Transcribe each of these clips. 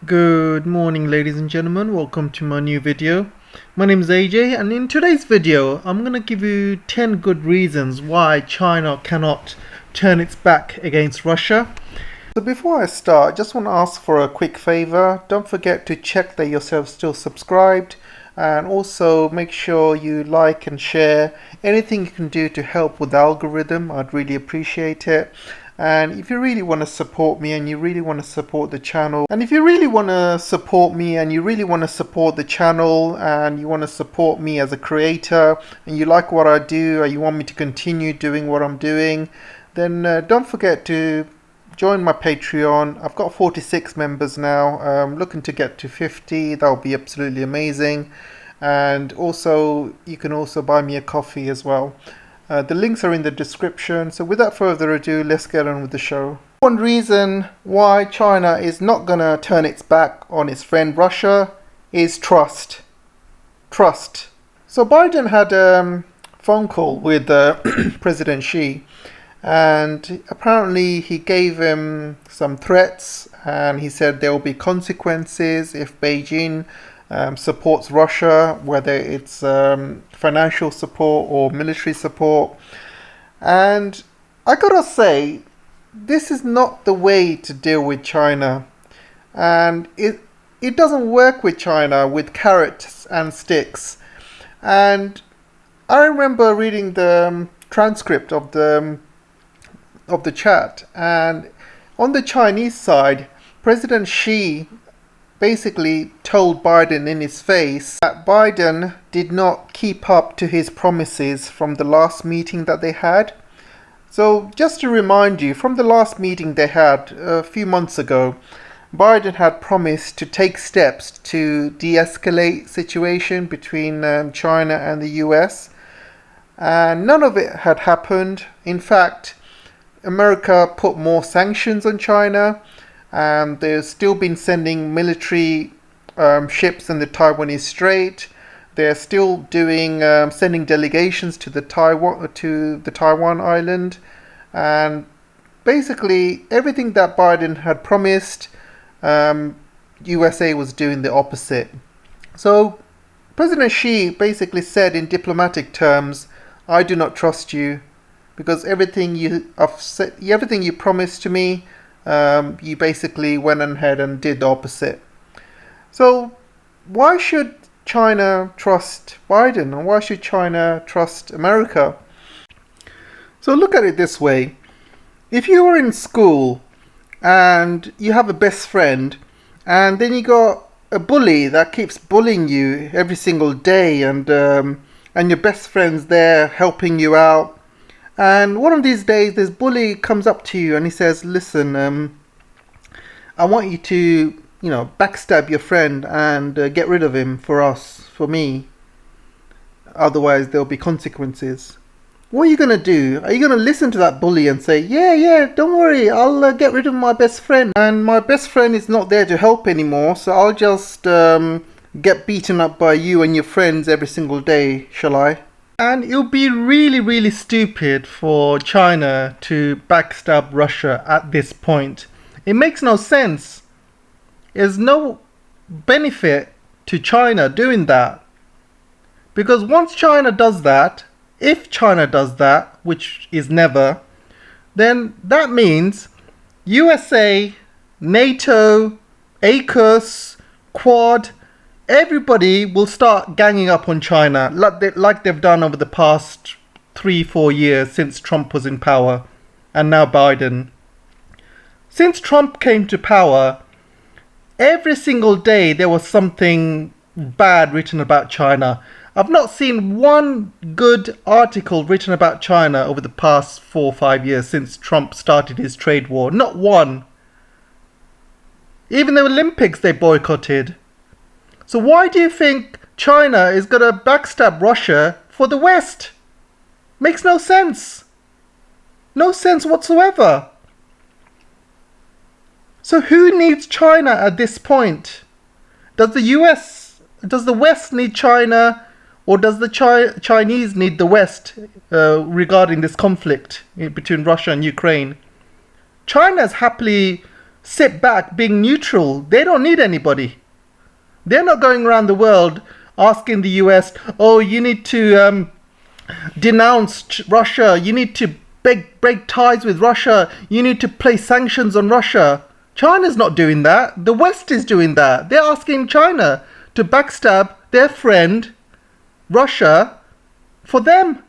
Good morning, ladies and gentlemen. Welcome to my new video. My name is AJ, and in today's video I'm going to give you 10 good reasons why China cannot turn its back against Russia. So before I start, I just want to ask for a quick favor. Don't forget to check that you're still subscribed, and also make sure you like and share. Anything you can do to help with the algorithm, I'd really appreciate it. And if you really want to support me and you really want to support the channel, and you want to support the channel and you want to support me as a creator, and you like what I do and you want me to continue doing what I'm doing, then don't forget to join my Patreon. I've got 46 members now. I'm looking to get to 50. That would be absolutely amazing. And also, you can also buy me a coffee as well. The links are in the description. So without further ado, let's get on with the show. One reason why China is not going to turn its back on its friend Russia is trust. Trust. So Biden had a phone call with President Xi, and apparently he gave him some threats, and he said there will be consequences if Beijing supports Russia, whether it's financial support or military support. And I gotta say, this is not the way to deal with China, and it doesn't work with China with carrots and sticks. And I remember reading the transcript of the chat, and on the Chinese side, President Xi basically told Biden in his face that Biden did not keep up to his promises from the last meeting that they had. So just to remind you, from the last meeting they had a few months ago, Biden had promised to take steps to de-escalate situation between China and the US, and none of it had happened. In fact, America put more sanctions on China, and they've still been sending military ships in the Taiwanese Strait. They're still doing sending delegations to the Taiwan island, and basically everything that Biden had promised, USA was doing the opposite. So President Xi basically said in diplomatic terms, "I do not trust you, because everything you promised to me, you basically went ahead and did the opposite." So why should China trust Biden, and why should China trust America? So look at it this way. If you are in school and you have a best friend, and then you got a bully that keeps bullying you every single day, and your best friend's there helping you out, and one of these days this bully comes up to you and he says, "Listen, I want you to, backstab your friend and get rid of him for me. Otherwise there'll be consequences." What are you going to do? Are you going to listen to that bully and say, yeah, don't worry, I'll get rid of my best friend, and my best friend is not there to help anymore, so I'll just get beaten up by you and your friends every single day, shall I? And it would be really, really stupid for China to backstab Russia at this point. It makes no sense. There's no benefit to China doing that. Because once China does that, if China does that, which is never, then that means USA, NATO, AUKUS, Quad, everybody will start ganging up on China like they've done over the past 3-4 years since Trump was in power, and now Biden. Since Trump came to power, every single day there was something bad written about China. I've not seen one good article written about China over the past 4 or 5 years since Trump started his trade war. Not one. Even the Olympics they boycotted. So why do you think China is going to backstab Russia for the West? Makes no sense. No sense whatsoever. So who needs China at this point? Does the West need China, or does the Chinese need the West regarding this conflict between Russia and Ukraine? China is happily sit back being neutral. They don't need anybody. They're not going around the world asking the US, oh, you need to denounce Russia, you need to break ties with Russia, you need to place sanctions on Russia. China's not doing that. The West is doing that. They're asking China to backstab their friend Russia for them.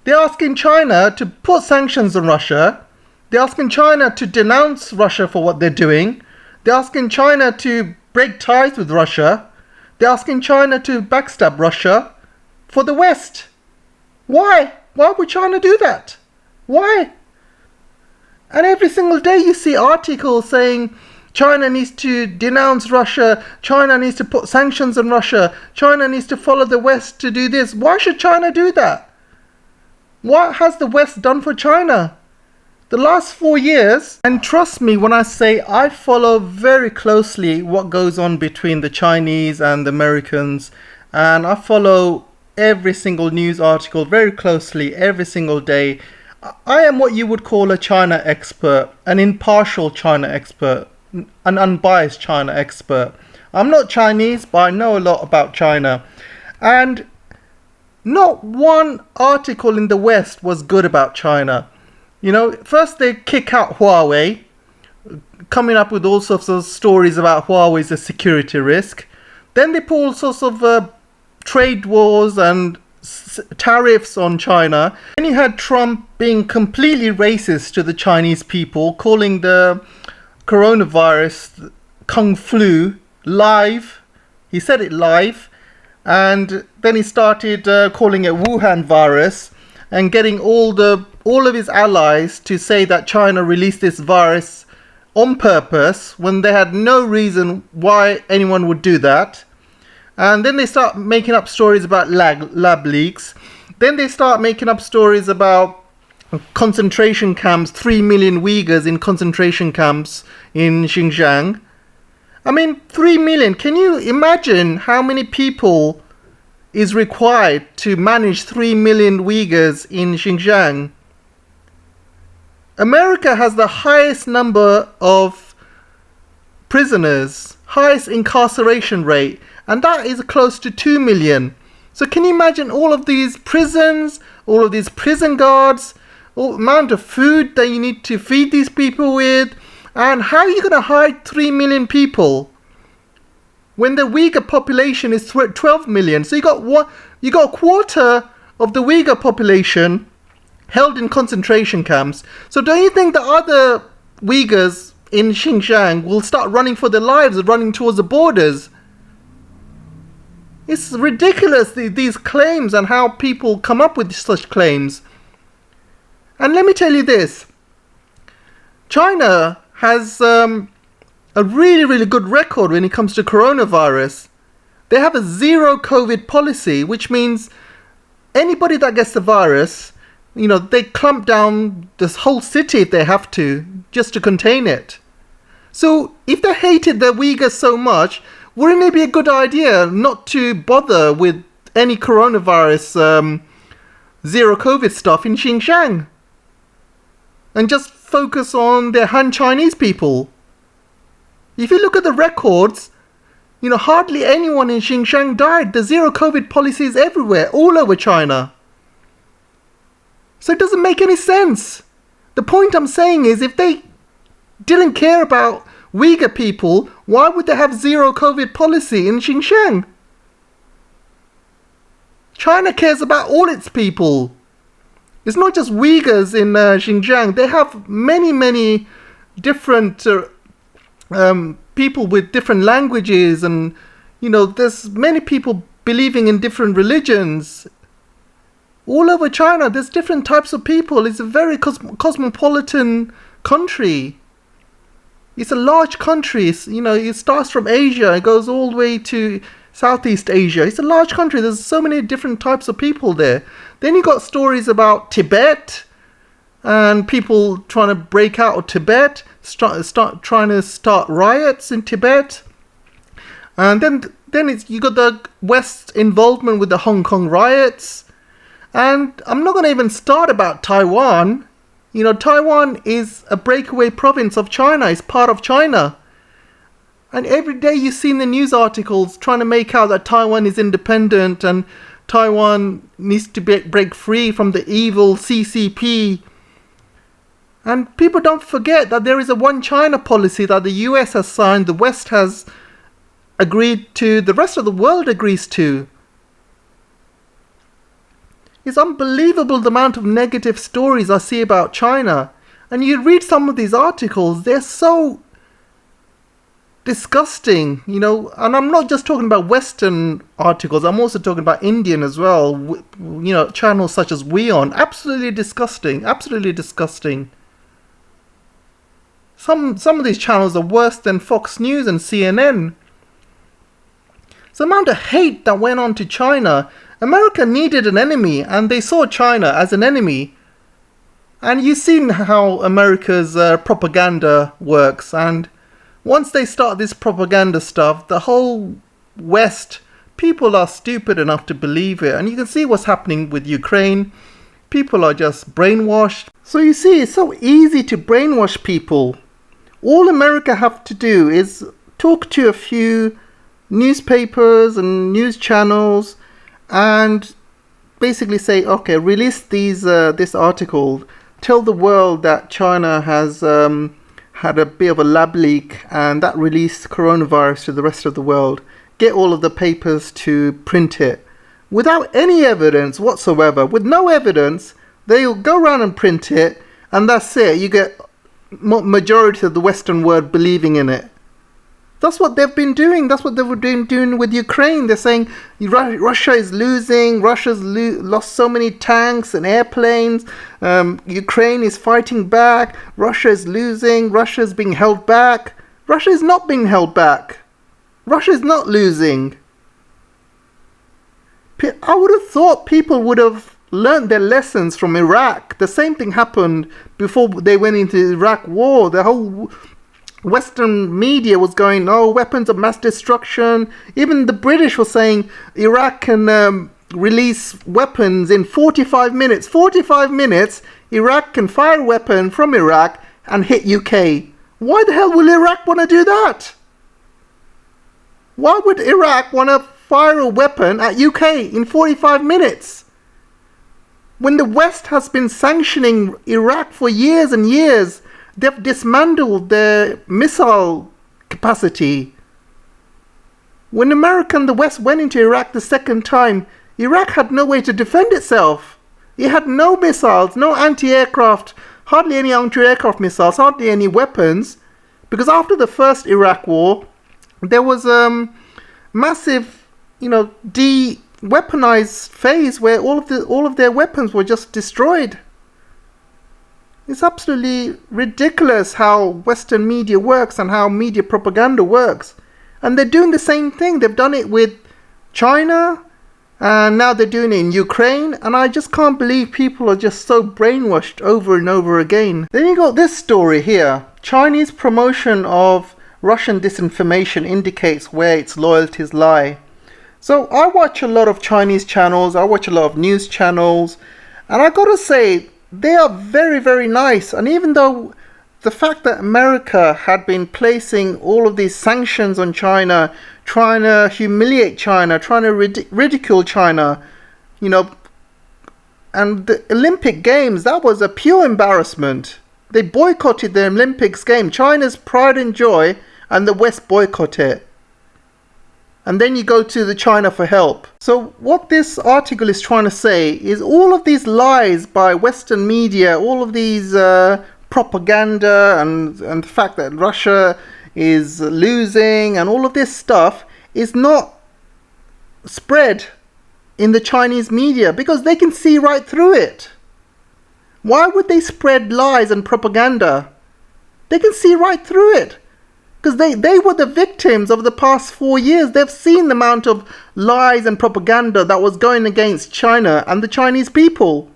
They're asking China to put sanctions on Russia. They're asking China to denounce Russia for what they're doing. They're asking China to break ties with Russia. They're asking China to backstab Russia for the West. Why? Why would China do that? Why? And every single day you see articles saying China needs to denounce Russia, China needs to put sanctions on Russia, China needs to follow the West to do this. Why should China do that? What has the West done for China? The last 4 years, and trust me when I say I follow very closely what goes on between the Chinese and the Americans, and I follow every single news article very closely every single day. I am what you would call a China expert, an impartial China expert, an unbiased China expert. I'm not Chinese, but I know a lot about China. And not one article in the West was good about China. You know, first they kick out Huawei, coming up with all sorts of stories about Huawei as a security risk. Then they put all sorts of trade wars and tariffs on China. Then you had Trump being completely racist to the Chinese people, calling the coronavirus Kung Flu live. He said it live. And then he started calling it Wuhan virus and getting all of his allies to say that China released this virus on purpose when they had no reason why anyone would do that. And then they start making up stories about lab leaks. Then they start making up stories about concentration camps, 3 million Uyghurs in concentration camps in Xinjiang. I mean, 3 million. Can you imagine how many people is required to manage 3 million Uyghurs in Xinjiang? America has the highest number of prisoners, highest incarceration rate, and that is close to 2 million. So can you imagine all of these prisons, all of these prison guards, all the amount of food that you need to feed these people with, and how are you going to hide 3 million people when the Uyghur population is 12 million? So you got a quarter of the Uyghur population held in concentration camps. So don't you think the other Uyghurs in Xinjiang will start running for their lives and running towards the borders? It's ridiculous, these claims, and how people come up with such claims. And let me tell you this. China has a really, really good record when it comes to coronavirus. They have a zero COVID policy, which means anybody that gets the virus, you know, they clamp down this whole city if they have to, just to contain it. So if they hated the Uyghurs so much, wouldn't it be a good idea not to bother with any coronavirus zero COVID stuff in Xinjiang and just focus on their Han Chinese people? If you look at the records, you know, hardly anyone in Xinjiang died. The zero COVID policy is everywhere, all over China. So it doesn't make any sense. The point I'm saying is, if they didn't care about Uyghur people, why would they have zero COVID policy in Xinjiang? China cares about all its people. It's not just Uyghurs in Xinjiang. They have many, many different people with different languages, and you know, there's many people believing in different religions. All over China, there's different types of people. It's a very cosmopolitan country. It's a large country. You know, it starts from Asia, it goes all the way to Southeast Asia. It's a large country. There's so many different types of people there. Then you got stories about Tibet and people trying to break out of Tibet, trying to start riots in Tibet. And then you got the West's involvement with the Hong Kong riots. And I'm not going to even start about Taiwan. You know, Taiwan is a breakaway province of China. It's part of China. And every day you see in the news articles trying to make out that Taiwan is independent and Taiwan needs to break free from the evil CCP. And people don't forget that there is a one China policy that the US has signed, the West has agreed to, the rest of the world agrees to. It's unbelievable the amount of negative stories I see about China. And you read some of these articles, they're so disgusting, you know. And I'm not just talking about Western articles, I'm also talking about Indian as well. You know, channels such as WeOn. Absolutely disgusting, absolutely disgusting. Some of these channels are worse than Fox News and CNN. So the amount of hate that went on to China. America needed an enemy, and they saw China as an enemy. And you've seen how America's propaganda works. And once they start this propaganda stuff, the whole West, people are stupid enough to believe it. And you can see what's happening with Ukraine. People are just brainwashed. So you see, it's so easy to brainwash people. All America have to do is talk to a few newspapers and news channels and basically say, okay, release this article, tell the world that China has had a bit of a lab leak and that released coronavirus to the rest of the world. Get all of the papers to print it. Without any evidence whatsoever, with no evidence, they'll go around and print it, and that's it. You get majority of the Western world believing in it. That's what they've been doing. That's what they were doing with Ukraine. They're saying Russia is losing. Russia's lost so many tanks and airplanes. Ukraine is fighting back. Russia is losing. Russia is being held back. Russia is not being held back. Russia is not losing. I would have thought people would have learned their lessons from Iraq. The same thing happened before they went into the Iraq war. The whole Western media was going, oh, weapons of mass destruction. Even the British were saying Iraq can release weapons in 45 minutes. 45 minutes, Iraq can fire a weapon from Iraq and hit UK. Why the hell will Iraq want to do that? Why would Iraq want to fire a weapon at UK in 45 minutes? When the West has been sanctioning Iraq for years and years, they've dismantled their missile capacity. When America and the West went into Iraq the second time, Iraq had no way to defend itself. It had no missiles, no anti-aircraft, hardly any anti-aircraft missiles, hardly any weapons. Because after the first Iraq war, there was a massive, de-weaponized phase where all of their weapons were just destroyed. It's absolutely ridiculous how Western media works and how media propaganda works. And they're doing the same thing. They've done it with China, and now they're doing it in Ukraine. And I just can't believe people are just so brainwashed over and over again. Then you got this story here. Chinese promotion of Russian disinformation indicates where its loyalties lie. So I watch a lot of Chinese channels. I watch a lot of news channels. And I gotta say, they are very, very nice. And even though the fact that America had been placing all of these sanctions on China, trying to humiliate China, trying to ridicule China, and the Olympic Games, that was a pure embarrassment. They boycotted the Olympics game, China's pride and joy, and the West boycott it. And then you go to the China for help. So what this article is trying to say is all of these lies by Western media, all of these propaganda and the fact that Russia is losing and all of this stuff is not spread in the Chinese media because they can see right through it. Why would they spread lies and propaganda? They can see right through it. Because they were the victims of the past 4 years. They've seen the amount of lies and propaganda that was going against China and the Chinese people.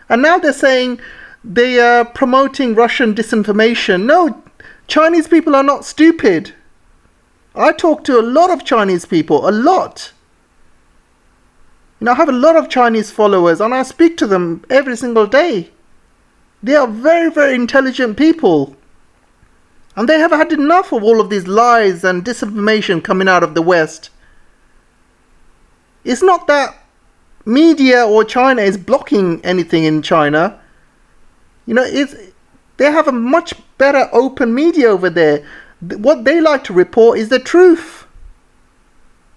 And now they're saying they are promoting Russian disinformation. No, Chinese people are not stupid. I talk to a lot of Chinese people, a lot. I have a lot of Chinese followers and I speak to them every single day. They are very, very intelligent people. And they have had enough of all of these lies and disinformation coming out of the West. It's not that media or China is blocking anything in China. You know, they have a much better open media over there. What they like to report is the truth.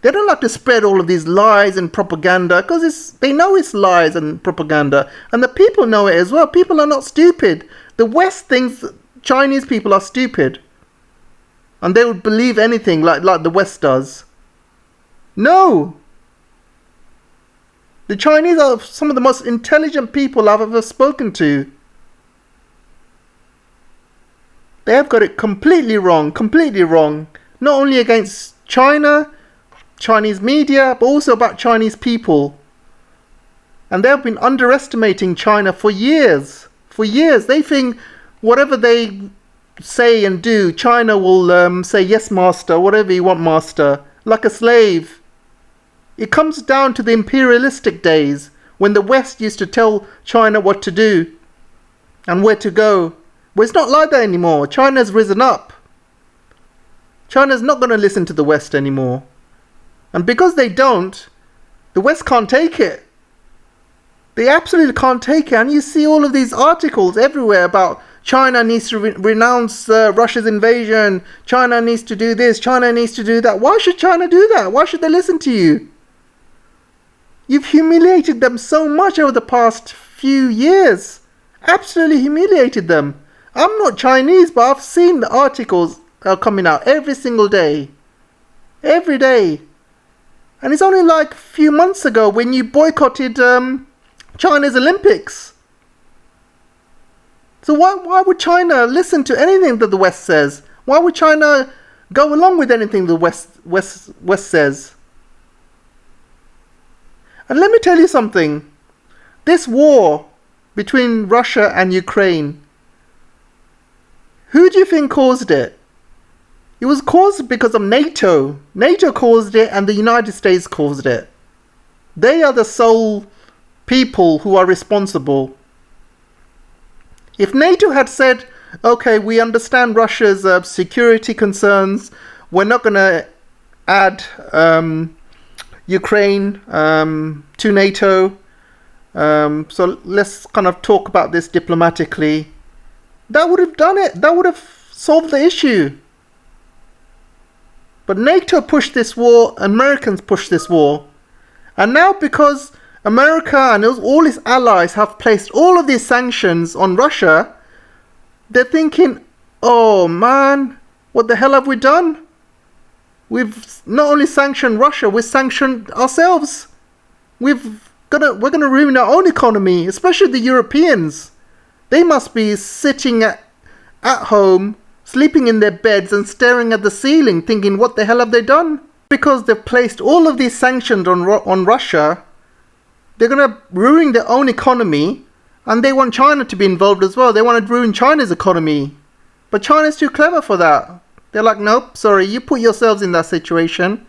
They don't like to spread all of these lies and propaganda because they know it's lies and propaganda. And the people know it as well. People are not stupid. The West thinks Chinese people are stupid. And they would believe anything like the West does. No! The Chinese are some of the most intelligent people I've ever spoken to. They have got it completely wrong. Not only against China, Chinese media, but also about Chinese people. And they have been underestimating China for years. They think whatever they say and do, China will say, yes, master, whatever you want, master, like a slave. It comes down to the imperialistic days when the West used to tell China what to do and where to go. But it's not like that anymore. China's risen up. China's not going to listen to the West anymore. And because they don't, the West can't take it. They absolutely can't take it. And you see all of these articles everywhere about China needs to renounce Russia's invasion. China needs to do this. China needs to do that. Why should China do that? Why should they listen to you? You've humiliated them so much over the past few years. Absolutely humiliated them. I'm not Chinese, but I've seen the articles that are coming out every single day. Every day. And it's only like a few months ago when you boycotted China's Olympics. So why would China listen to anything that the West says? Why would China go along with anything the West says? And let me tell you something. This war between Russia and Ukraine, who do you think caused it? It was caused because of NATO. NATO caused it and the United States caused it. They are the sole people who are responsible. If NATO had said, okay, we understand Russia's security concerns, we're not going to add Ukraine to NATO, so let's kind of talk about this diplomatically, that would have done it. That would have solved the issue. But NATO pushed this war, Americans pushed this war. And now because America and all its allies have placed all of these sanctions on Russia, they're thinking, oh man, what the hell have we done? We've not only sanctioned Russia, we've sanctioned ourselves. We're gonna ruin our own economy, especially the Europeans. They must be sitting at home, sleeping in their beds and staring at the ceiling, thinking, what the hell have they done? Because they've placed all of these sanctions on Russia, they're gonna ruin their own economy, and they want China to be involved as well. They want to ruin China's economy. But China's too clever for that. They're like, nope, sorry, you put yourselves in that situation.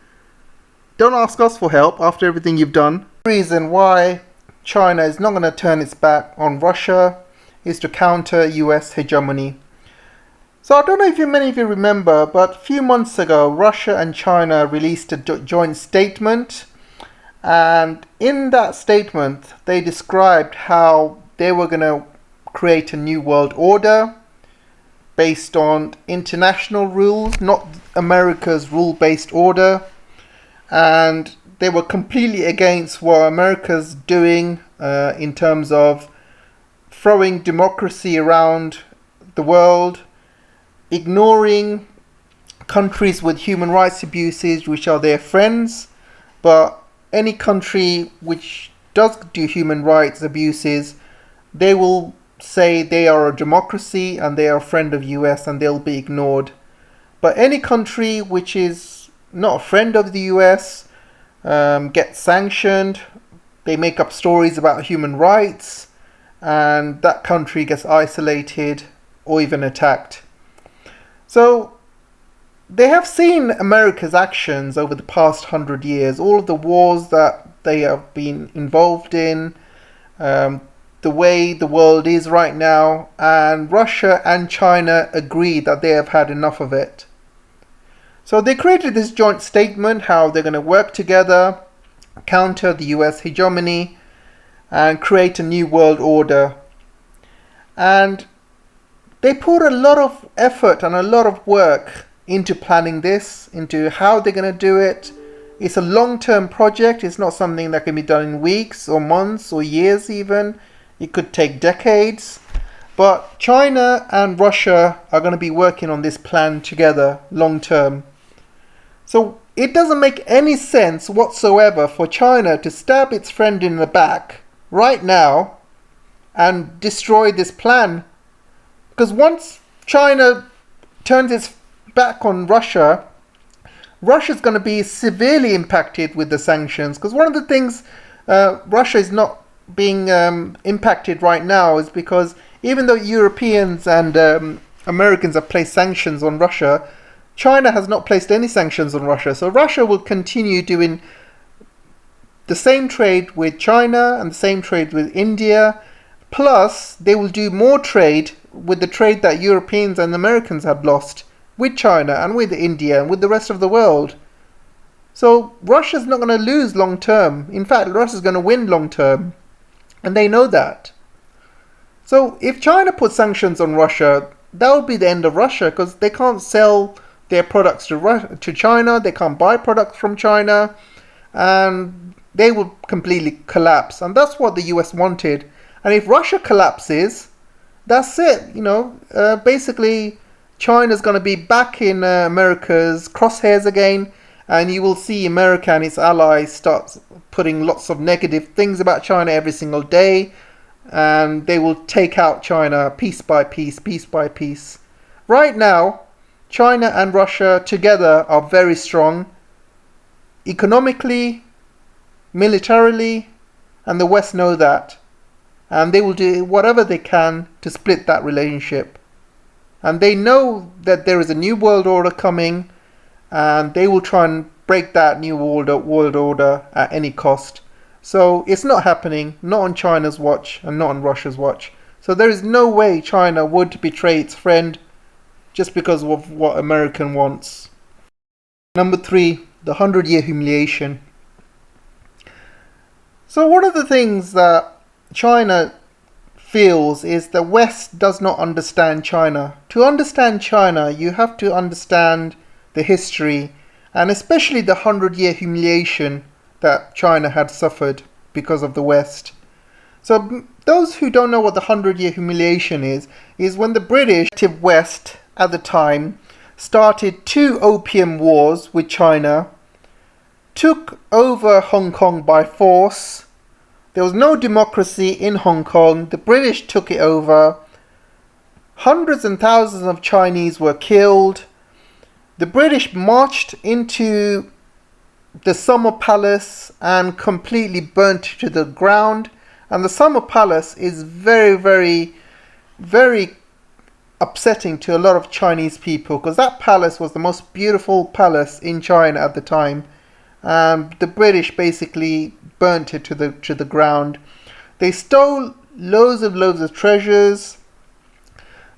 Don't ask us for help after everything you've done. The reason why China is not going to turn its back on Russia is to counter US hegemony. So I don't know if many of you remember, but a few months ago, Russia and China released a joint statement. And in that statement, they described how they were going to create a new world order based on international rules, not America's rule-based order. And they were completely against what America's doing in terms of throwing democracy around the world, ignoring countries with human rights abuses, which are their friends, but any country which does do human rights abuses, they will say they are a democracy and they are a friend of US and they'll be ignored. But any country which is not a friend of the US gets sanctioned, they make up stories about human rights, and that country gets isolated or even attacked. So they have seen America's actions over the past 100 years, all of the wars that they have been involved in, the the way the world is right now, and Russia and China agree that they have had enough of it. So they created this joint statement how they're going to work together, counter the US hegemony, and create a new world order. And they put a lot of effort and a lot of work into planning this, into how they're going to do it. It's a long-term project. It's not something that can be done in weeks or months or years even. It could take decades. But China and Russia are going to be working on this plan together long-term. So it doesn't make any sense whatsoever for China to stab its friend in the back right now and destroy this plan. Because once China turns its back on Russia, Russia's going to be severely impacted with the sanctions. Because one of the things Russia is not being impacted right now is because even though Europeans and Americans have placed sanctions on Russia, China has not placed any sanctions on Russia. So Russia will continue doing the same trade with China and the same trade with India. Plus, they will do more trade with the trade that Europeans and Americans have lost with China and with India and with the rest of the world. So Russia's not going to lose long term. In fact, Russia's going to win long term. And they know that. So if China puts sanctions on Russia, that would be the end of Russia, because they can't sell their products to China, they can't buy products from China, and they will completely collapse. And that's what the US wanted. And if Russia collapses, that's it. Basically China's going to be back in America's crosshairs again, and you will see America and its allies start putting lots of negative things about China every single day, and they will take out China piece by piece, piece by piece. Right now, China and Russia together are very strong, economically, militarily, and the West know that. And they will do whatever they can to split that relationship. And they know that there is a new world order coming, and they will try and break that new world order at any cost. So it's not happening, not on China's watch and not on Russia's watch. So there is no way China would betray its friend just because of what America wants. Number 3, the 100-year humiliation. So one of the things that China feels is the West does not understand China. To understand China, you have to understand the history, and especially the 100-year humiliation that China had suffered because of the West. So those who don't know what the 100-year humiliation is when the British West at the time started 2 opium wars with China, took over Hong Kong by force. There was no democracy in Hong Kong. The British took it over. Hundreds and thousands of Chinese were killed. The British marched into the Summer Palace and completely burnt it to the ground. And the Summer Palace is very, very, very upsetting to a lot of Chinese people, because that palace was the most beautiful palace in China at the time. The British basically burnt it to the ground. They stole loads of treasures.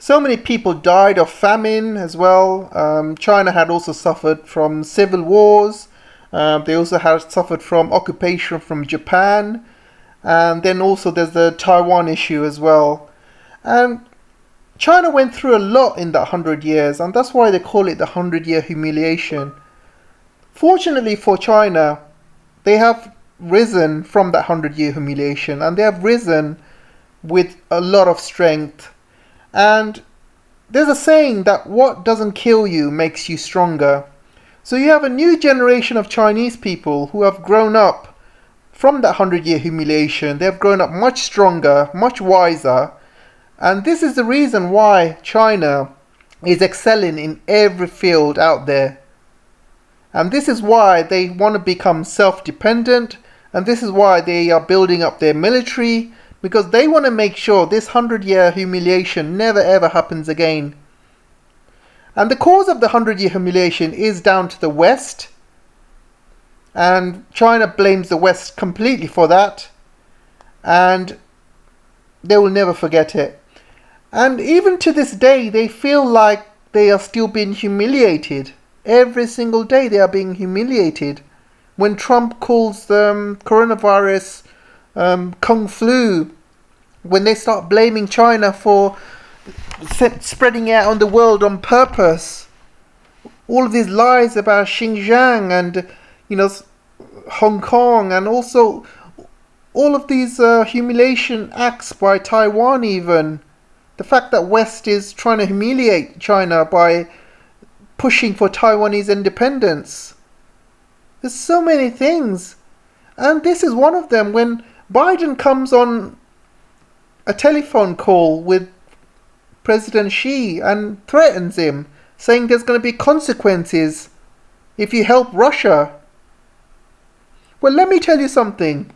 So many people died of famine as well. China had also suffered from civil wars. They also had suffered from occupation from Japan. And then also there's the Taiwan issue as well. And China went through a lot in that 100 years, and that's why they call it the 100-year humiliation. Fortunately for China, they have risen from that 100-year humiliation, and they have risen with a lot of strength. And there's a saying that what doesn't kill you makes you stronger. So you have a new generation of Chinese people who have grown up from that 100-year humiliation. They have grown up much stronger, much wiser. And this is the reason why China is excelling in every field out there. And this is why they want to become self-dependent. And this is why they are building up their military, because they want to make sure this 100-year humiliation never ever happens again. And the cause of the 100-year humiliation is down to the West. And China blames the West completely for that. And they will never forget it. And even to this day, they feel like they are still being humiliated. Every single day they are being humiliated. When Trump calls them coronavirus Kung Flu, when they start blaming China for spreading it out on the world on purpose, all of these lies about Xinjiang and, Hong Kong, and also all of these humiliation acts by Taiwan even. The fact that West is trying to humiliate China by pushing for Taiwanese independence. There's so many things. And this is one of them. When Biden comes on a telephone call with President Xi and threatens him, saying there's going to be consequences if you help Russia. Well, let me tell you something.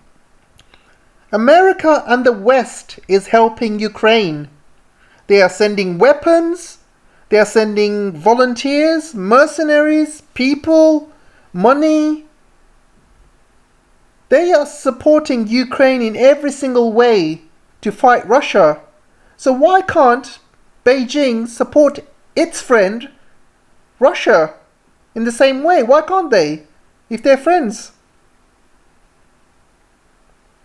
America and the West is helping Ukraine. They are sending weapons, they are sending volunteers, mercenaries, people, money. They are supporting Ukraine in every single way to fight Russia. So why can't Beijing support its friend, Russia, in the same way? Why can't they, if they're friends?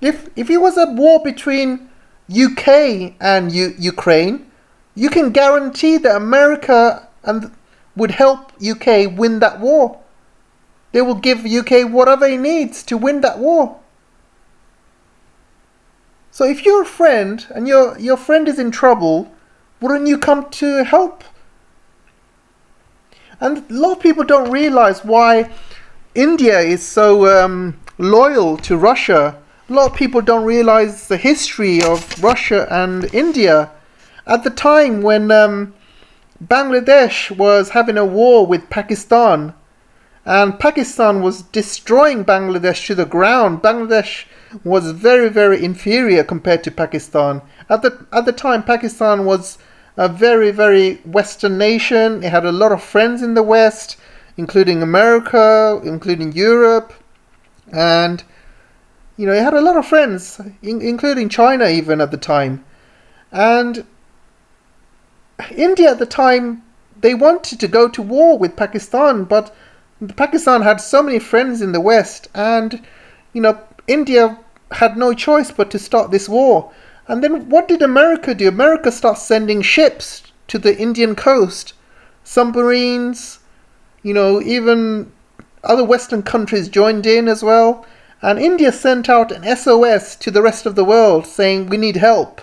If it was a war between UK and Ukraine, you can guarantee that America would help UK win that war. They will give UK whatever it needs to win that war. So if you're a friend and your friend is in trouble, wouldn't you come to help? And a lot of people don't realize why India is so loyal to Russia. A lot of people don't realize the history of Russia and India. At the time when Bangladesh was having a war with Pakistan, and Pakistan was destroying Bangladesh to the ground, Bangladesh was very, very inferior compared to Pakistan. At the time, Pakistan was a very, very Western nation. It had a lot of friends in the West, including America, including Europe, and it had a lot of friends, including China even at the time. And India at the time, they wanted to go to war with Pakistan, but Pakistan had so many friends in the West, and India had no choice but to start this war. And then what did America do? America started sending ships to the Indian coast, submarines, even other Western countries joined in as well. And India sent out an SOS to the rest of the world saying, we need help.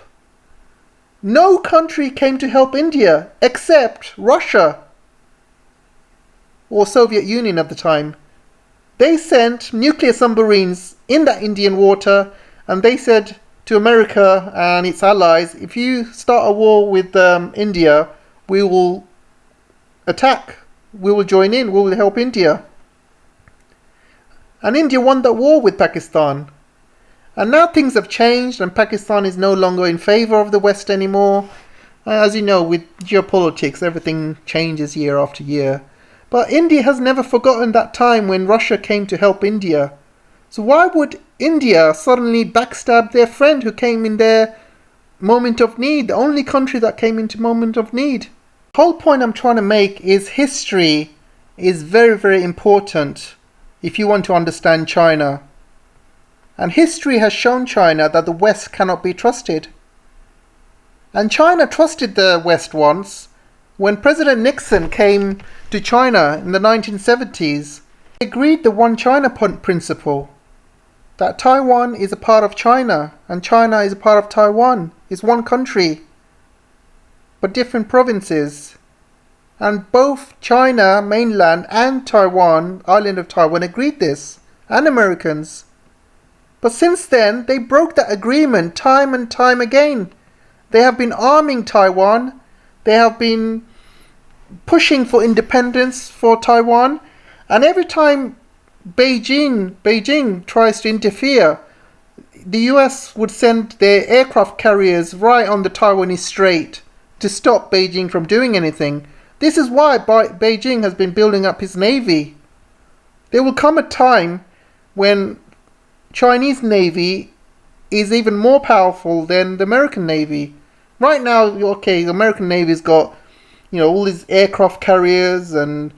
No country came to help India except Russia, or Soviet Union at the time. They sent nuclear submarines in that Indian water, and they said to America and its allies, if you start a war with India, we will attack, we will join in, we will help India. And India won that war with Pakistan. And now things have changed, and Pakistan is no longer in favor of the West anymore. As you know, with geopolitics, everything changes year after year. But India has never forgotten that time when Russia came to help India. So why would India suddenly backstab their friend who came in their moment of need, the only country that came into moment of need? The whole point I'm trying to make is history is very, very important if you want to understand China. And history has shown China that the West cannot be trusted. And China trusted the West once. When President Nixon came to China in the 1970s, he agreed the One China principle, that Taiwan is a part of China and China is a part of Taiwan. It's one country, but different provinces. And both China, mainland, and Taiwan, island of Taiwan, agreed this, and Americans. But since then, they broke that agreement time and time again. They have been arming Taiwan. They have been pushing for independence for Taiwan. And every time Beijing tries to interfere, the US would send their aircraft carriers right on the Taiwanese Strait to stop Beijing from doing anything. This is why Beijing has been building up his navy. There will come a time when Chinese Navy is even more powerful than the American Navy. Right now, okay, the American Navy's got, all these aircraft carriers, and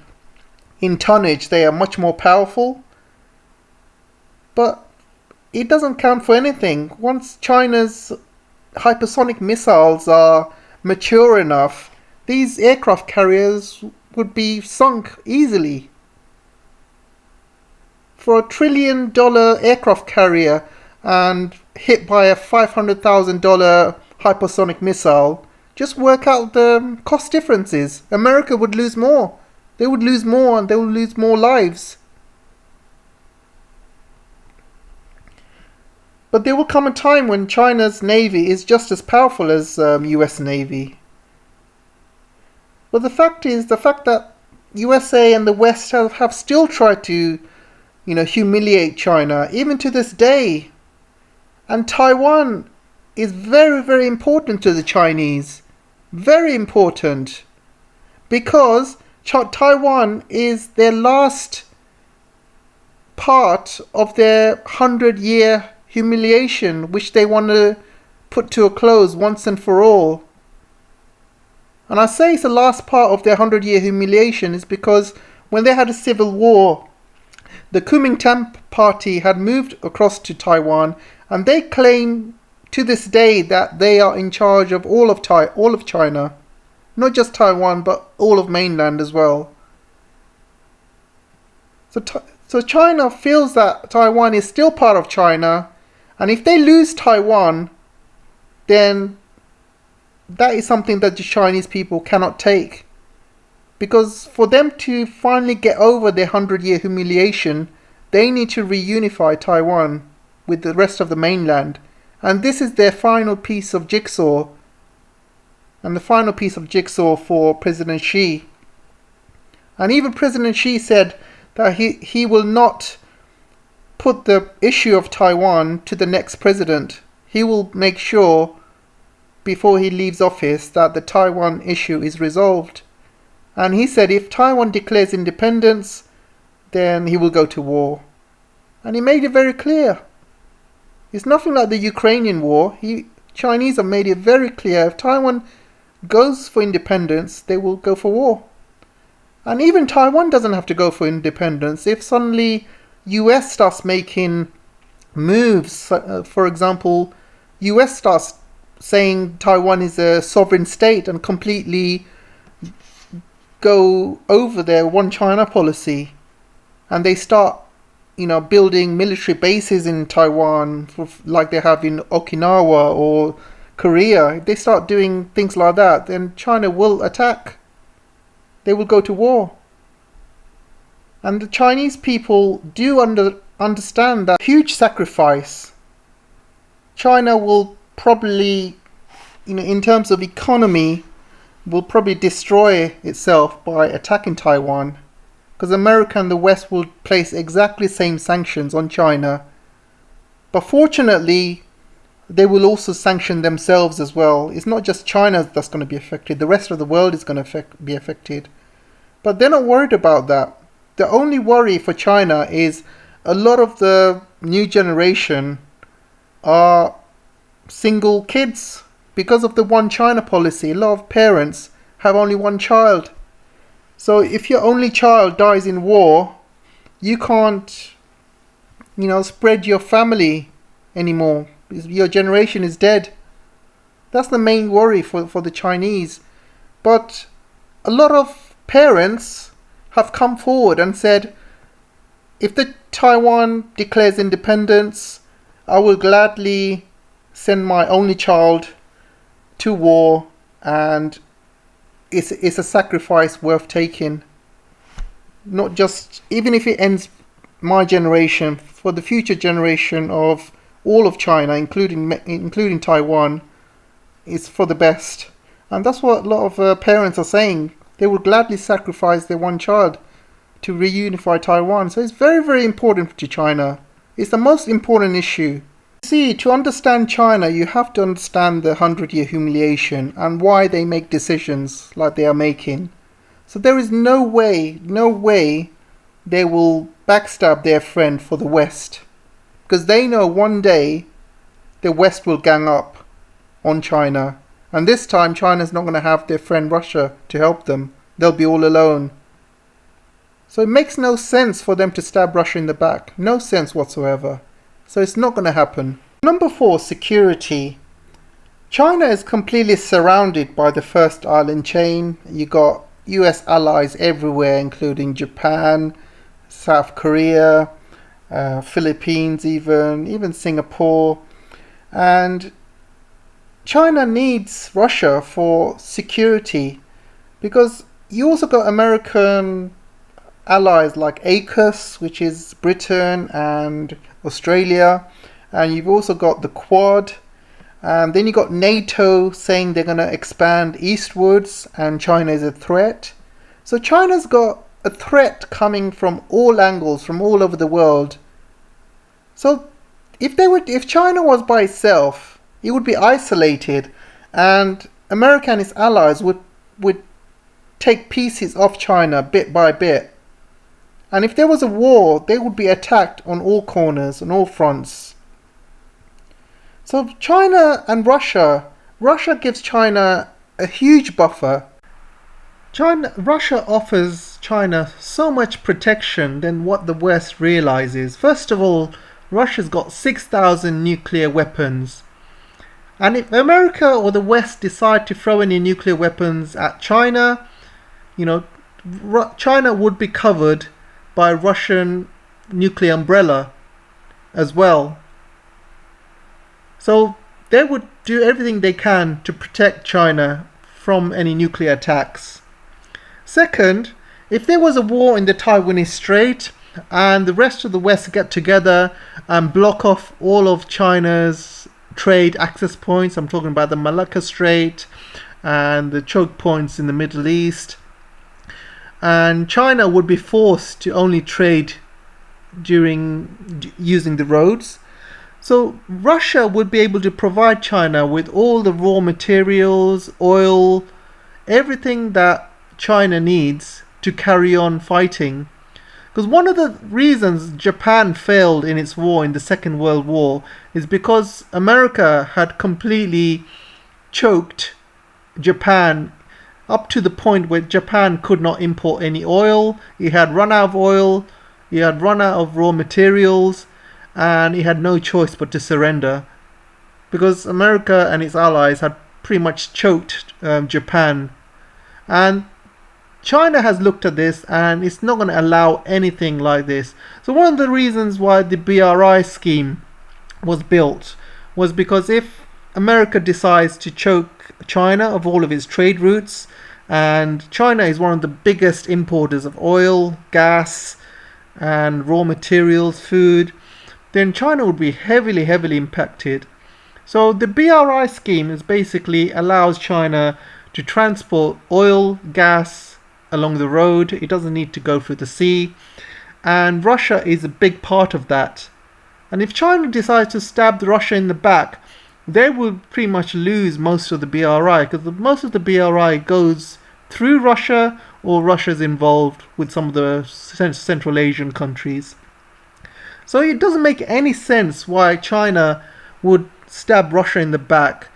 in tonnage they are much more powerful. But it doesn't count for anything. Once China's hypersonic missiles are mature enough, these aircraft carriers would be sunk easily. For $1 trillion aircraft carrier and hit by a $500,000 hypersonic missile, just work out the cost differences. America would lose more. They would lose more, and they would lose more lives. But there will come a time when China's Navy is just as powerful as US Navy. But the fact that USA and the West have still tried to, humiliate China, even to this day. And Taiwan is very, very important to the Chinese. Very important. Because Taiwan is their last part of their 100-year humiliation, which they want to put to a close once and for all. And I say it's the last part of their 100-year humiliation is because when they had a civil war, the Kuomintang party had moved across to Taiwan, and they claim to this day that they are in charge of all of China, not just Taiwan, but all of mainland as well. So China feels that Taiwan is still part of China, and if they lose Taiwan, then that is something that the Chinese people cannot take. Because for them to finally get over their 100-year humiliation, they need to reunify Taiwan with the rest of the mainland. And this is their final piece of jigsaw. And the final piece of jigsaw for President Xi. And even President Xi said that he will not put the issue of Taiwan to the next president. He will make sure before he leaves office that the Taiwan issue is resolved. And he said if Taiwan declares independence, then he will go to war. And he made it very clear. It's nothing like the Ukrainian war. Chinese have made it very clear if Taiwan goes for independence, they will go for war. And even Taiwan doesn't have to go for independence. If suddenly US starts making moves, for example, US starts saying Taiwan is a sovereign state and completely go over their one China policy, and they start building military bases in Taiwan like they have in Okinawa or Korea. If they start doing things like that, then China will attack. They will go to war. And the Chinese people do understand that huge sacrifice. China will probably, in terms of economy, will probably destroy itself by attacking Taiwan. Because America and the West will place exactly the same sanctions on China. But fortunately, they will also sanction themselves as well. It's not just China that's going to be affected. The rest of the world is going to be affected. But they're not worried about that. The only worry for China is a lot of the new generation are single kids. Because of the one China policy, a lot of parents have only one child. So if your only child dies in war, you can't, spread your family anymore. Your generation is dead. That's the main worry for the Chinese. But a lot of parents have come forward and said, if the Taiwan declares independence, I will gladly send my only child to war, and it's a sacrifice worth taking. Not just, even if it ends my generation, for the future generation of all of China, including Taiwan, is for the best. And that's what a lot of parents are saying. They would gladly sacrifice their one child to reunify Taiwan. So it's very, very important to China. It's the most important issue. See, to understand China, you have to understand the 100-year humiliation and why they make decisions like they are making. So there is no way they will backstab their friend for the West. Because they know one day the West will gang up on China. And this time China's not going to have their friend Russia to help them. They'll be all alone. So it makes no sense for them to stab Russia in the back. No sense whatsoever. So it's not going to happen. Number 4, security. China is completely surrounded by the first island chain. You got US allies everywhere, including Japan, South Korea, Philippines, even Singapore. And China needs Russia for security, because you also got American allies like AUKUS, which is Britain and Australia, and you've also got the Quad, and then you got NATO saying they're going to expand eastwards and China is a threat. So China's got a threat coming from all angles, from all over the world. So if China was by itself, it would be isolated, and America and its allies would take pieces off China bit by bit. And if there was a war, they would be attacked on all corners, on all fronts. So China and Russia gives China a huge buffer. Russia offers China so much protection than what the West realizes. First of all, Russia's got 6,000 nuclear weapons. And if America or the West decide to throw any nuclear weapons at China, China would be covered by Russian nuclear umbrella as well. So they would do everything they can to protect China from any nuclear attacks. Second, if there was a war in the Taiwanese Strait and the rest of the West get together and block off all of China's trade access points, I'm talking about the Malacca Strait and the choke points in the Middle East, and China would be forced to only trade using the roads. So Russia would be able to provide China with all the raw materials, oil, everything that China needs to carry on fighting. Because one of the reasons Japan failed in its war in the Second World War is because America had completely choked Japan up to the point where Japan could not import any oil. It had run out of oil, it had run out of raw materials, and it had no choice but to surrender, because America and its allies had pretty much choked Japan. And China has looked at this and it's not going to allow anything like this. So one of the reasons why the BRI scheme was built was because if America decides to choke China of all of its trade routes, and China is one of the biggest importers of oil, gas, and raw materials, food, then China would be heavily impacted. So the BRI scheme is basically allows China to transport oil, gas along the road. It doesn't need to go through the sea, and Russia is a big part of that. And if China decides to stab Russia in the back, they will pretty much lose most of the BRI, because most of the BRI goes through Russia, or Russia's involved with some of the Central Asian countries. So it doesn't make any sense why China would stab Russia in the back.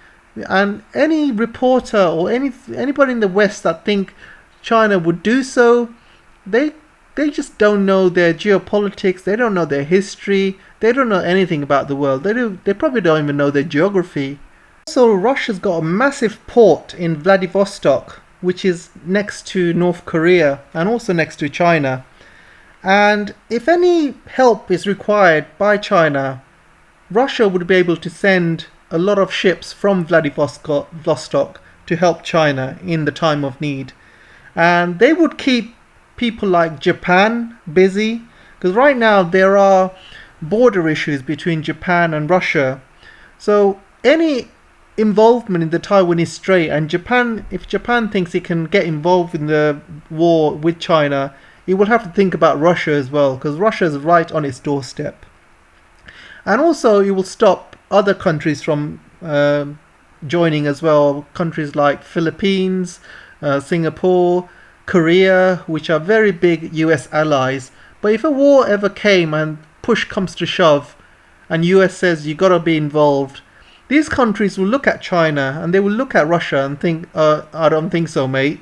And any reporter or anybody in the West that think China would do so, they just don't know their geopolitics, they don't know their history, they don't know anything about the world. They probably don't even know their geography. Also, Russia's got a massive port in Vladivostok, which is next to North Korea and also next to China. And if any help is required by China, Russia would be able to send a lot of ships from Vladivostok to help China in the time of need. And they would keep people like Japan busy, because right now there are border issues between Japan and Russia. So any involvement in the Taiwanese Strait, and if Japan thinks it can get involved in the war with China, it will have to think about Russia as well, because Russia is right on its doorstep. And also it will stop other countries from joining as well, countries like Philippines, Singapore, Korea, which are very big US allies. But if a war ever came and push comes to shove and US says you gotta be involved, these countries will look at China and they will look at Russia and think, I don't think so, mate.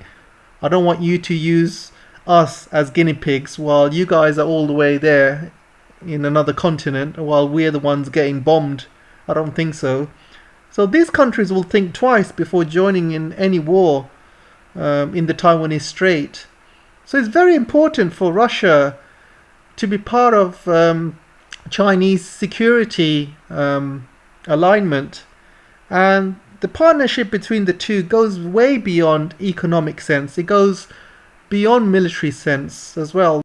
I don't want you to use us as guinea pigs while you guys are all the way there in another continent while we're the ones getting bombed. I don't think so. So these countries will think twice before joining in any war in the Taiwanese Strait. So it's very important for Russia to be part of Chinese security alignment. And the partnership between the two goes way beyond economic sense. It goes beyond military sense as well.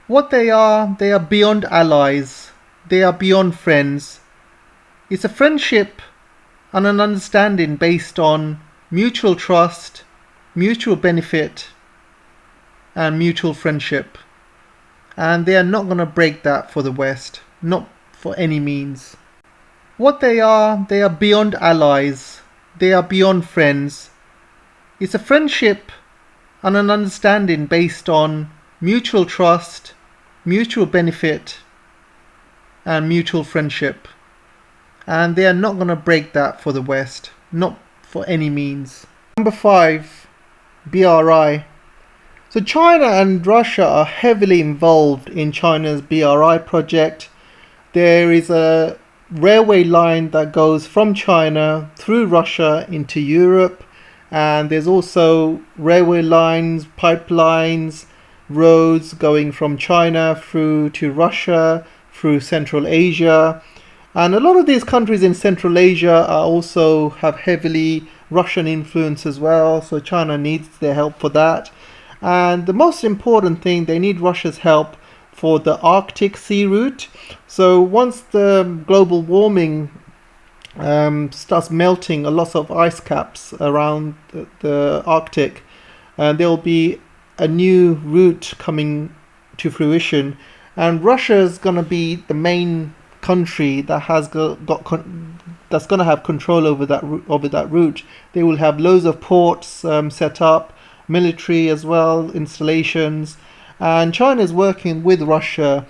What they are beyond allies. They are beyond friends. It's a friendship and an understanding based on mutual trust, mutual benefit, and mutual friendship. And they are not going to break that for the West, not for any means. What they are beyond allies. They are beyond friends. It's a friendship and an understanding based on mutual trust, mutual benefit, and mutual friendship. And they are not going to break that for the West, not for any means. Number 5, BRI. So China and Russia are heavily involved in China's BRI project. There is a railway line that goes from China through Russia into Europe, and there's also railway lines, pipelines, roads going from China through to Russia, through Central Asia. And a lot of these countries in Central Asia are also have heavily Russian influence as well, so China needs their help for that. And the most important thing, they need Russia's help for the Arctic sea route. So once the global warming starts melting a lot of ice caps around the Arctic, there will be a new route coming to fruition, and Russia is going to be the main country that has that's going to have control over that route. They will have loads of ports set up, military as well, installations, and China is working with Russia,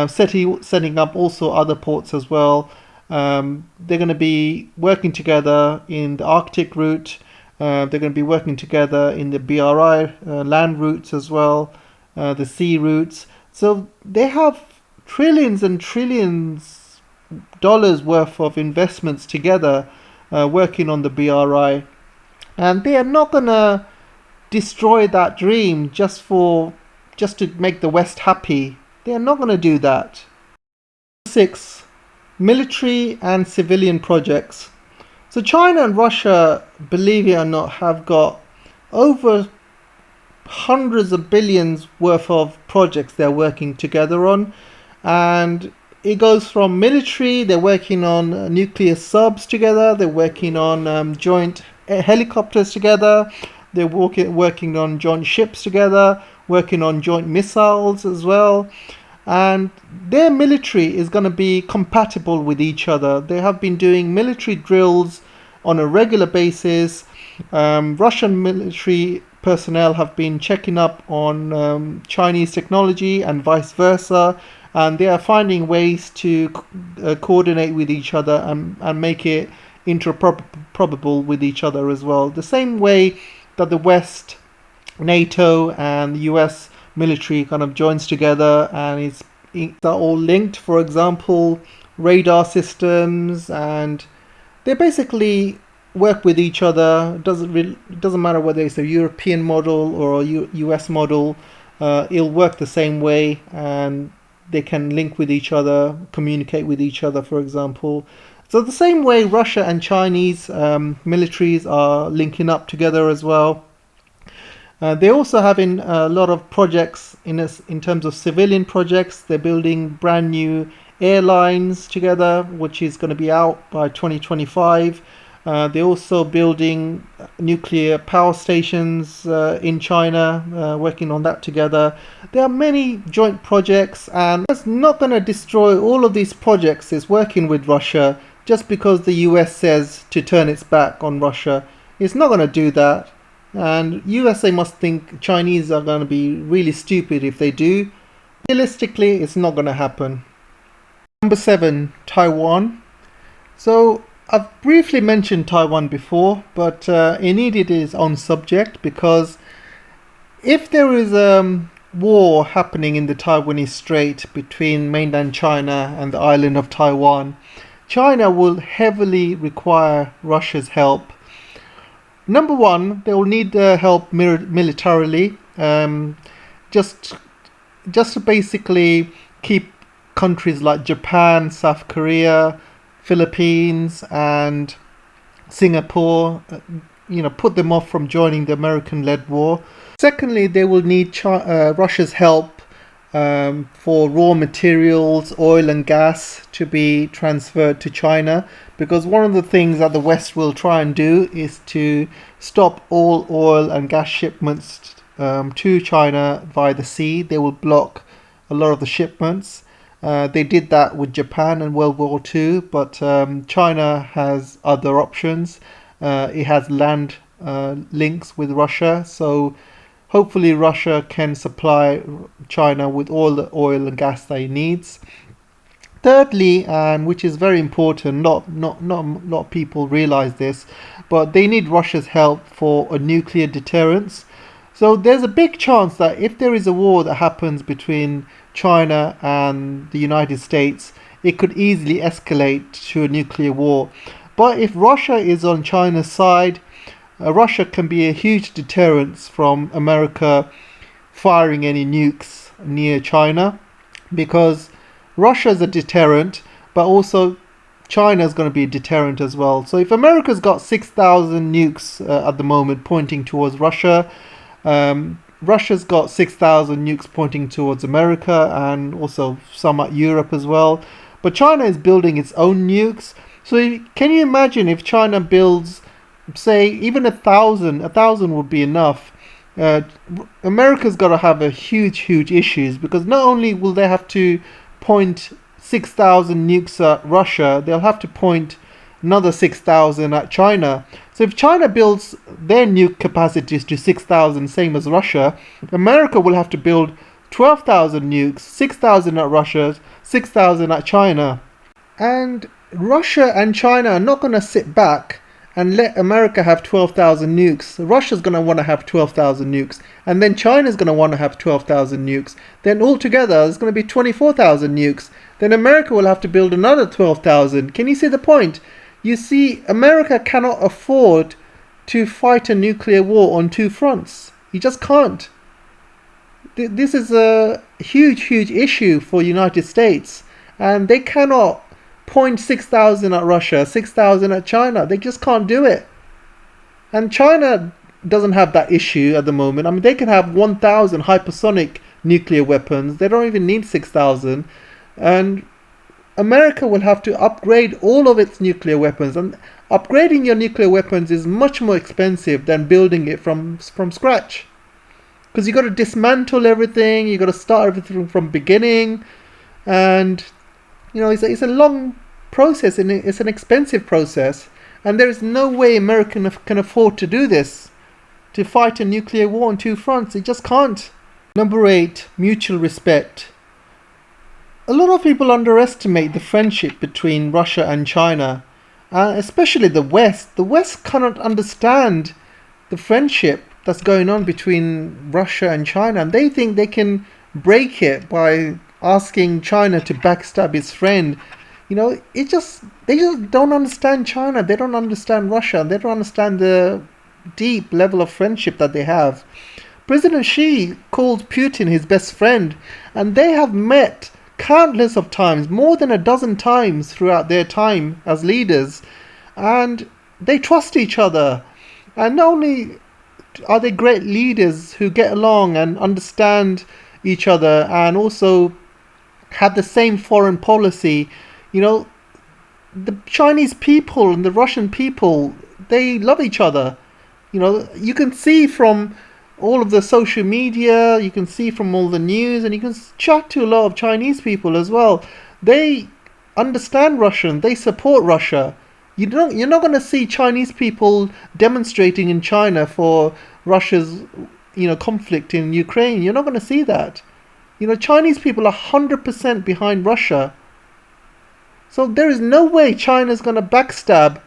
setting up also other ports as well. They're going to be working together in the Arctic route. They're going to be working together in the BRI land routes as well, the sea routes. So they have trillions and trillions dollars worth of investments together working on the BRI, and they are not going to destroy that dream just to make the West happy. They are not going to do that. 6. Military and civilian projects. So China and Russia, believe it or not, have got over hundreds of billions worth of projects they're working together on. And it goes from military, they're working on nuclear subs together, they're working on joint helicopters together, they're working on joint ships together, working on joint missiles as well. And their military is going to be compatible with each other. They have been doing military drills on a regular basis. Russian military personnel have been checking up on Chinese technology and vice versa, and they are finding ways to coordinate with each other and make it interoperable with each other as well. The same way that the West, NATO and the US military kind of joins together and they're all linked. For example, radar systems, and they basically work with each other. It doesn't matter whether it's a European model or a US model. It'll work the same way, and they can link with each other, communicate with each other, for example. So the same way Russia and Chinese militaries are linking up together as well. They're also having a lot of projects in terms of civilian projects. They're building brand new airlines together, which is going to be out by 2025. They're also building nuclear power stations in China, working on that together. There are many joint projects, and it's not going to destroy all of these projects. It's working with Russia just because the US says to turn its back on Russia. It's not going to do that. And USA must think Chinese are going to be really stupid if they do. Realistically, it's not going to happen. Number 7, Taiwan. So I've briefly mentioned Taiwan before, but it needed its own subject because if there is a war happening in the Taiwanese Strait between mainland China and the island of Taiwan, China will heavily require Russia's help. Number one, they will need help militarily, just just to basically keep countries like Japan, South Korea, Philippines, and Singapore, put them off from joining the American-led war. Secondly, they will need Russia's help for raw materials, oil and gas to be transferred to China, because one of the things that the West will try and do is to stop all oil and gas shipments to China via the sea. They will block a lot of the shipments. They did that with Japan in World War II, but China has other options. It has land links with Russia, so hopefully Russia can supply China with all the oil and gas that it needs. Thirdly, and which is very important, not a lot of people realize this, but they need Russia's help for a nuclear deterrence. So there's a big chance that if there is a war that happens between China and the United States, it could easily escalate to a nuclear war. But if Russia is on China's side, Russia can be a huge deterrent from America firing any nukes near China, because Russia is a deterrent, but also China is going to be a deterrent as well. So if America's got 6,000 nukes at the moment pointing towards Russia, Russia's got 6,000 nukes pointing towards America and also some at Europe as well. But China is building its own nukes. So can you imagine if China builds, say, even 1,000 would be enough. America's got to have a huge issues, because not only will they have to point 6,000 nukes at Russia, they'll have to point another 6,000 at China. So if China builds their nuke capacities to 6,000, same as Russia, America will have to build 12,000 nukes, 6,000 at Russia, 6,000 at China. And Russia and China are not going to sit back and let America have 12,000 nukes. Russia's going to want to have 12,000 nukes. And then China's going to want to have 12,000 nukes. Then altogether, there's going to be 24,000 nukes. Then America will have to build another 12,000. Can you see the point? You see, America cannot afford to fight a nuclear war on two fronts. You just can't. This is a huge issue for the United States. And they cannot point 6,000 at Russia, 6,000 at China. They just can't do it. And China doesn't have that issue at the moment. I mean, they can have 1,000 hypersonic nuclear weapons. They don't even need 6,000. And America will have to upgrade all of its nuclear weapons. And upgrading your nuclear weapons is much more expensive than building it from scratch. Because you've got to dismantle everything. You've got to start everything from beginning. And it's a long process, and it's an expensive process, and there is no way America can afford to do this, to fight a nuclear war on two fronts. It just can't. Number 8, mutual respect. A lot of people underestimate the friendship between Russia and China, especially the West. The West cannot understand the friendship that's going on between Russia and China, and they think they can break it by asking China to backstab its friend. They just don't understand China. They don't understand Russia. They don't understand the deep level of friendship that they have. President Xi called Putin his best friend, and they have met countless of times, more than a dozen times throughout their time as leaders, and they trust each other. And not only are they great leaders who get along and understand each other and also have the same foreign policy. The Chinese people and the Russian people, they love each other. You can see from all of the social media, you can see from all the news, and you can chat to a lot of Chinese people as well. They understand Russian, they support Russia. You're not going to see Chinese people demonstrating in China for Russia's conflict in Ukraine. You're not going to see that. Chinese people are 100% behind Russia. So there is no way China's going to backstab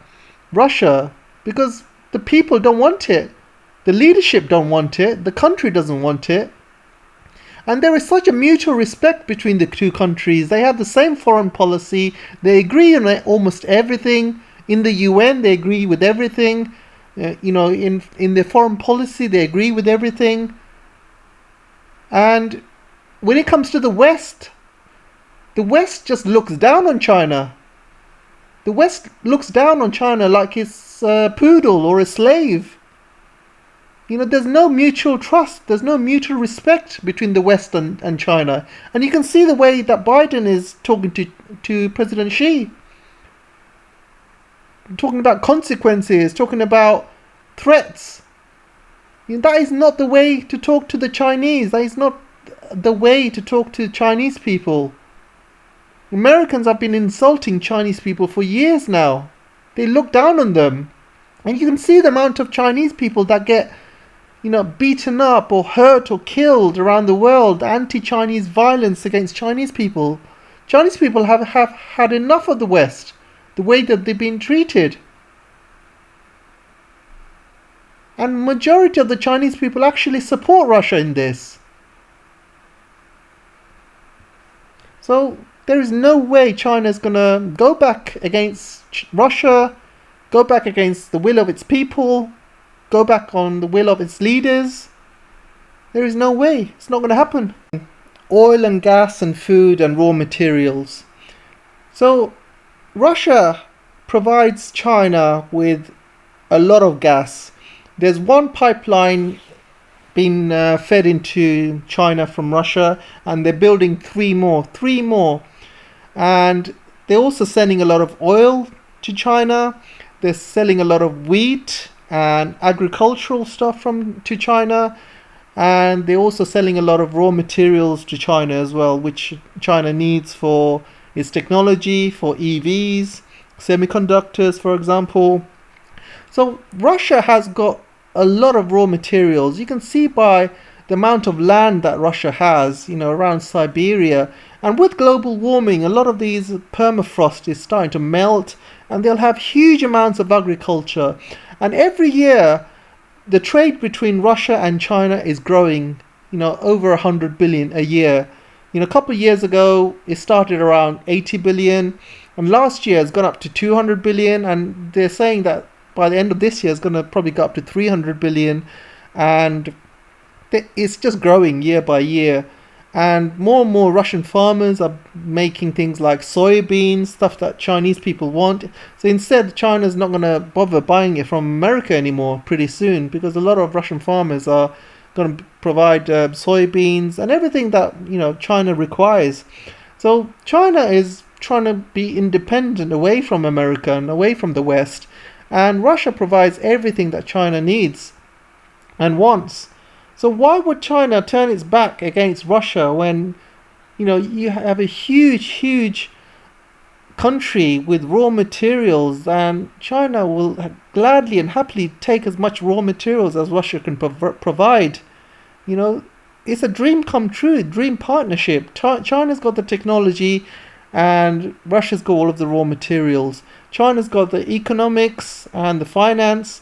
Russia, because the people don't want it. The leadership don't want it. The country doesn't want it. And there is such a mutual respect between the two countries. They have the same foreign policy. They agree on almost everything. In the UN, they agree with everything. In their foreign policy, they agree with everything. And when it comes to the West just looks down on China. The West looks down on China like it's a poodle or a slave. There's no mutual trust. There's no mutual respect between the West and China. And you can see the way that Biden is talking to President Xi. Talking about consequences, talking about threats. That is not the way to talk to the Chinese. That is not the way to talk to Chinese people. Americans have been insulting Chinese people for years now. They look down on them. And you can see the amount of Chinese people that get beaten up or hurt or killed around the world. Anti-Chinese violence against Chinese people. Chinese people have had enough of the West, the way that they've been treated. And majority of the Chinese people actually support Russia in this. So there is no way China is going to go back against Russia, go back against the will of its people, go back on the will of its leaders. There is no way. It's not going to happen. Oil and gas and food and raw materials. So Russia provides China with a lot of gas. There's one pipeline being fed into China from Russia, and they're building three more. And they're also sending a lot of oil to China. They're selling a lot of wheat and agricultural stuff to China, and they're also selling a lot of raw materials to China as well, which China needs for its technology, for EVs, semiconductors, for example. So Russia has got a lot of raw materials. You can see by the amount of land that Russia has, around Siberia. And with global warming, a lot of these permafrost is starting to melt, and they'll have huge amounts of agriculture. And every year, the trade between Russia and China is growing, over 100 billion a year. A couple of years ago, it started around 80 billion, and last year it's gone up to 200 billion, and they're saying that by the end of this year, it's going to probably go up to 300 billion, and it's just growing year by year. And more Russian farmers are making things like soybeans, stuff that Chinese people want. So instead, China's not going to bother buying it from America anymore pretty soon, because a lot of Russian farmers are going to provide soybeans and everything that China requires. So China is trying to be independent away from America and away from the West, and Russia provides everything that China needs and wants. So why would China turn its back against Russia when, you have a huge country with raw materials, and China will gladly and happily take as much raw materials as Russia can provide. It's a dream come true, dream partnership. China's got the technology, and Russia's got all of the raw materials. China's got the economics and the finance,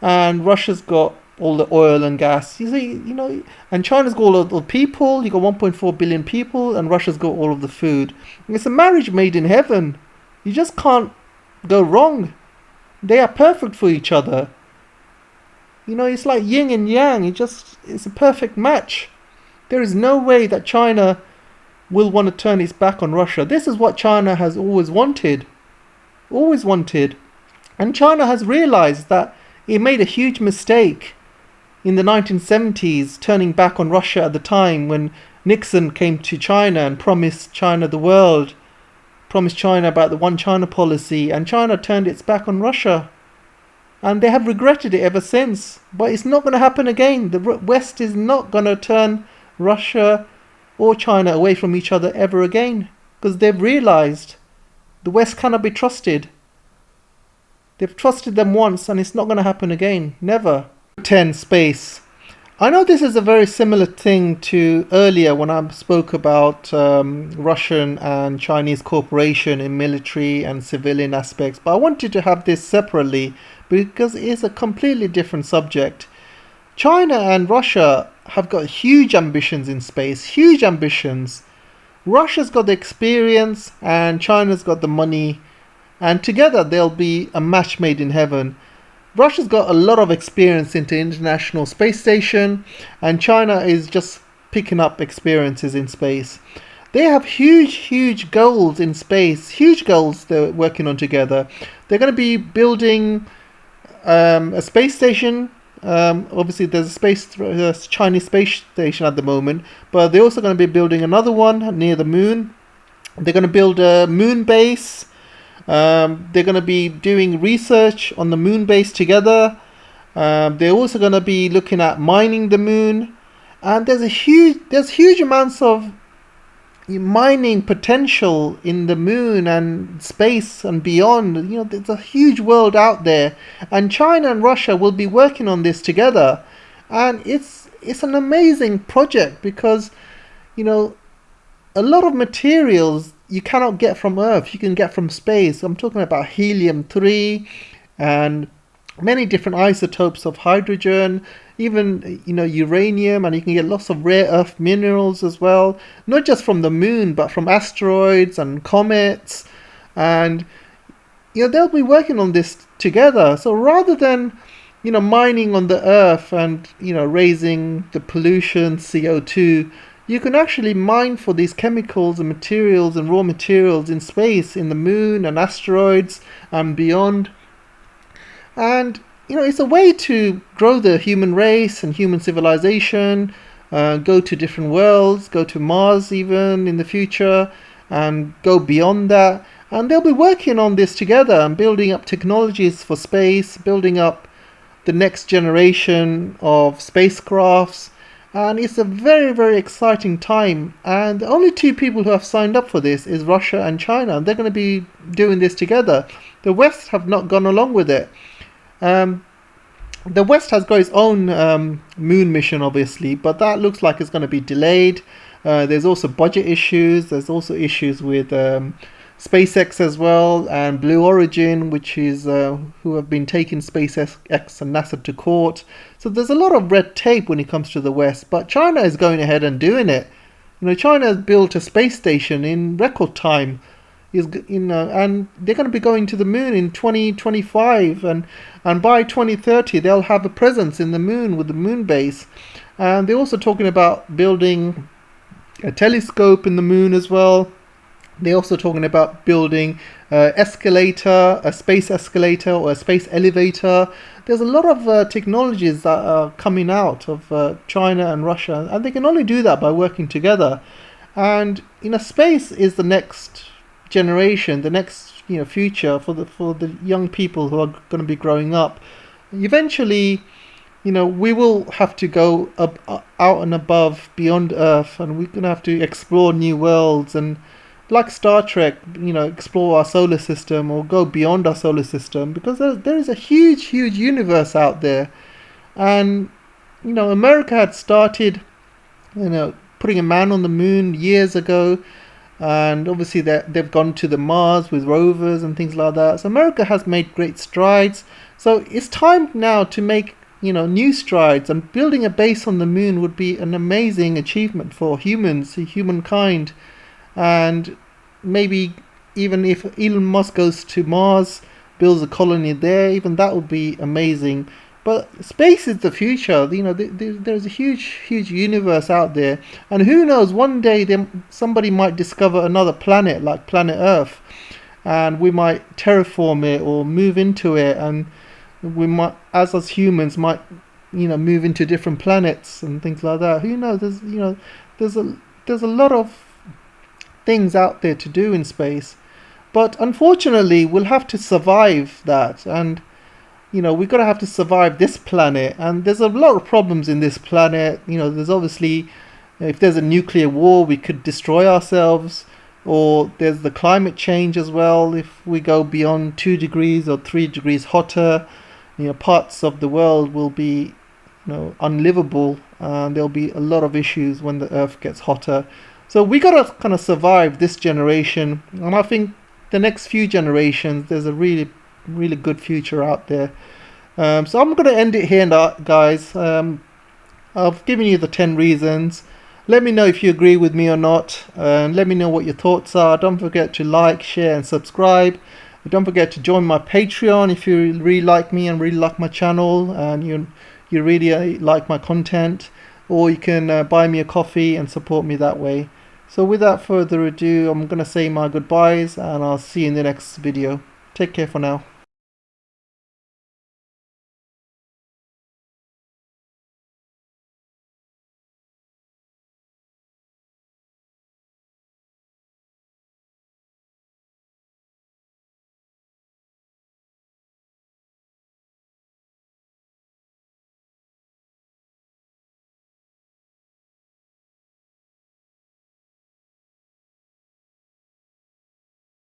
and Russia's got all the oil and gas. You see, and China's got all of the people. You got 1.4 billion people, and Russia's got all of the food. It's a marriage made in heaven. You just can't go wrong. They are perfect for each other. It's like yin and yang. It's a perfect match. There is no way that China will want to turn its back on Russia. This is what China has always wanted. And China has realized that it made a huge mistake in the 1970s, turning back on Russia at the time when Nixon came to China and promised China the world, promised China about the One China policy, and China turned its back on Russia. And they have regretted it ever since. But it's not going to happen again. The West is not going to turn Russia or China away from each other ever again, because they've realized the West cannot be trusted. They've trusted them once, and it's not going to happen again. Never. 10 space. I know this is a very similar thing to earlier when I spoke about Russian and Chinese cooperation in military and civilian aspects, but I wanted to have this separately because it's a completely different subject. China and Russia have got huge ambitions in space, huge ambitions. Russia's got the experience and China's got the money, and together they'll be a match made in heaven. Russia's got a lot of experience into International Space Station, and China is just picking up experiences in space. They have huge, huge goals in space, huge goals they're working on together. They're going to be building a space station. Obviously, there's a Chinese space station at the moment, but they're also going to be building another one near the moon. They're going to build a moon base. They're going to be doing research on the moon base together. They're also going to be looking at mining the moon, and there's huge amounts of mining potential in the moon and space and beyond. You know, there's a huge world out there, and China and Russia will be working on this together, and it's an amazing project because, you know, a lot of materials you cannot get from Earth, you can get from space. I'm talking about helium-3 and many different isotopes of hydrogen, even, you know, uranium, and you can get lots of rare earth minerals as well, not just from the moon but from asteroids and comets. And, you know, they'll be working on this together. So rather than, you know, mining on the Earth and, you know, raising the pollution, CO2, you can actually mine for these chemicals and materials and raw materials in space, in the moon and asteroids and beyond. And, you know, it's a way to grow the human race and human civilization, go to different worlds, go to Mars even in the future, and go beyond that. And they'll be working on this together and building up technologies for space, building up the next generation of spacecrafts. And it's a very, very exciting time. And the only two people who have signed up for this is Russia and China. And they're going to be doing this together. The West have not gone along with it. The West has got its own moon mission, obviously, but that looks like it's going to be delayed. There's also budget issues. There's also issues with SpaceX as well, and Blue Origin, which is who have been taking SpaceX and NASA to court. So there's a lot of red tape when it comes to the West, but China is going ahead and doing it. You know, China has built a space station in record time. And they're going to be going to the moon in 2025, and by 2030 they'll have a presence in the moon with the moon base. And they're also talking about building a telescope in the moon as well. They're also talking about building escalator, a space escalator or a space elevator. There's a lot of technologies that are coming out of China and Russia, and they can only do that by working together. And, you know, space is the next generation, the next, you know, future for the young people who are going to be growing up. Eventually, you know, we will have to go out and above, beyond Earth, and we're going to have to explore new worlds, and like Star Trek, you know, explore our solar system or go beyond our solar system, because there is a huge, huge universe out there. And, you know, America had started, you know, putting a man on the moon years ago, and obviously they've gone to the Mars with rovers and things like that. So America has made great strides. So it's time now to make, you know, new strides, and building a base on the moon would be an amazing achievement for humankind. And maybe even if Elon Musk goes to Mars, builds a colony there, even that would be amazing. But space is the future. You know, there's a huge, huge universe out there, and who knows? One day, somebody might discover another planet like planet Earth, and we might terraform it or move into it, and we might, as humans, might, you know, move into different planets and things like that. Who knows? There's a lot of things out there to do in space, but unfortunately, we'll have to survive that. And, you know, we're going to have to survive this planet, and there's a lot of problems in this planet. You know, there's obviously, if there's a nuclear war, we could destroy ourselves, or there's the climate change as well. If we go beyond 2 degrees or 3 degrees hotter, you know, parts of the world will be unlivable. There'll be a lot of issues when the earth gets hotter. So we gotta kind of survive this generation, and I think the next few generations, there's a really good future out there. So I'm gonna end it here now, guys. I've given you the 10 reasons. Let me know if you agree with me or not, and let me know what your thoughts are. Don't forget to like, share, and subscribe. Don't forget to join my Patreon if you really like me and really like my channel, and you really like my content. Or you can buy me a coffee and support me that way. So without further ado, I'm going to say my goodbyes, and I'll see you in the next video. Take care for now.